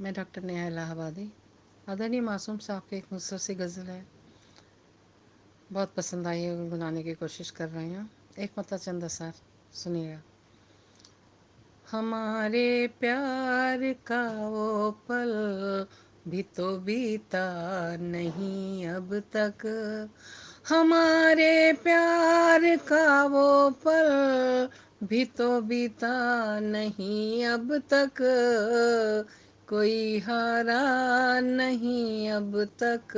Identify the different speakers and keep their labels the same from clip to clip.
Speaker 1: मैं डॉक्टर नेहा इलाहाबादी। आदरणीय मासूम साहब की एक मुझसे सी गज़ल है, बहुत पसंद आई है, गुनगुनाने की कोशिश कर रही हूँ। एक मतलब चंद असर सुनिएगा। हमारे प्यार का वो पल भी तो बीता नहीं अब तक। हमारे प्यार का वो पल भी तो बीता नहीं अब तक। कोई हारा नहीं अब तक,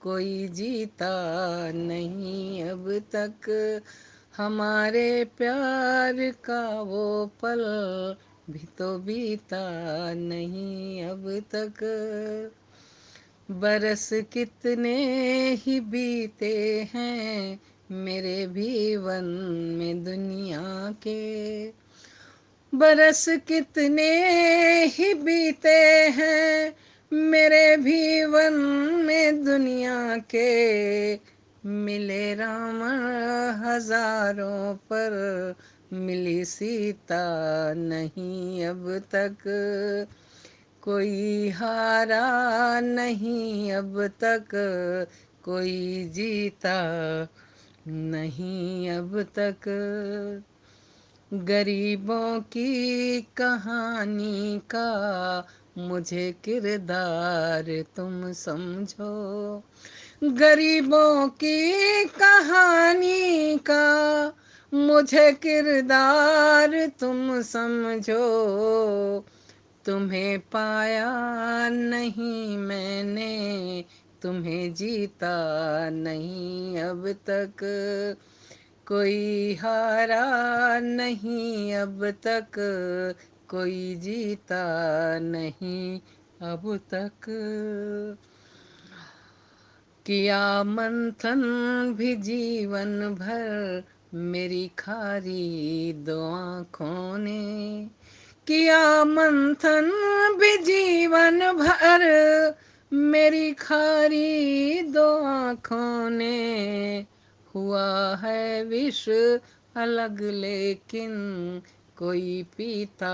Speaker 1: कोई जीता नहीं अब तक। हमारे प्यार का वो पल भी तो बीता नहीं अब तक। बरस कितने ही बीते हैं मेरे भी वन में दुनिया के। बरस कितने ही बीते हैं मेरे भी वन में दुनिया के। मिले रावण हजारों पर मिली सीता नहीं अब तक। कोई हारा नहीं अब तक, कोई जीता नहीं अब तक। गरीबों की कहानी का मुझे किरदार तुम समझो। गरीबों की कहानी का मुझे किरदार तुम समझो। तुम्हें पाया नहीं मैंने, तुम्हें जीता नहीं अब तक। कोई हारा नहीं अब तक, कोई जीता नहीं अब तक। किया मंथन भी जीवन भर मेरी खारी दो आँखों ने। किया मंथन भी जीवन भर मेरी खारी दो आँखों ने। हुआ है विष अलग लेकिन कोई पीता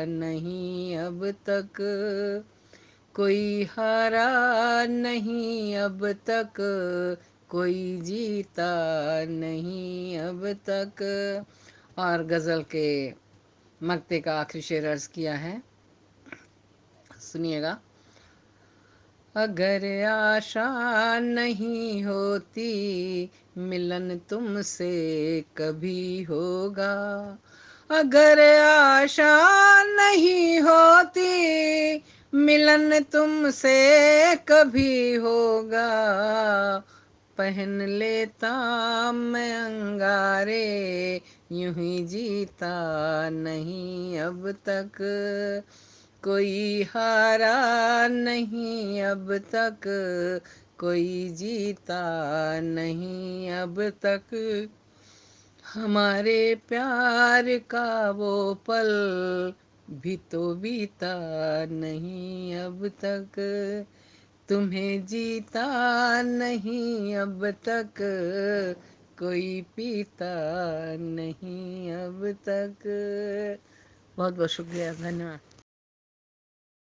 Speaker 1: नहीं अब तक। कोई हारा नहीं अब तक, कोई जीता नहीं अब तक। और गज़ल के मक्ते का आखिरी शेर अर्ज किया है, सुनिएगा। अगर आशा नहीं होती मिलन तुमसे कभी होगा। अगर आशा नहीं होती मिलन तुमसे कभी होगा। पहन लेता मैं अंगारे यूं ही जीता नहीं अब तक। कोई हारा नहीं अब तक, कोई जीता नहीं अब तक। हमारे प्यार का वो पल भी तो बीता नहीं अब तक। तुम्हें जीता नहीं अब तक, कोई पीता नहीं अब तक। बहुत बहुत शुक्रिया, धन्यवाद।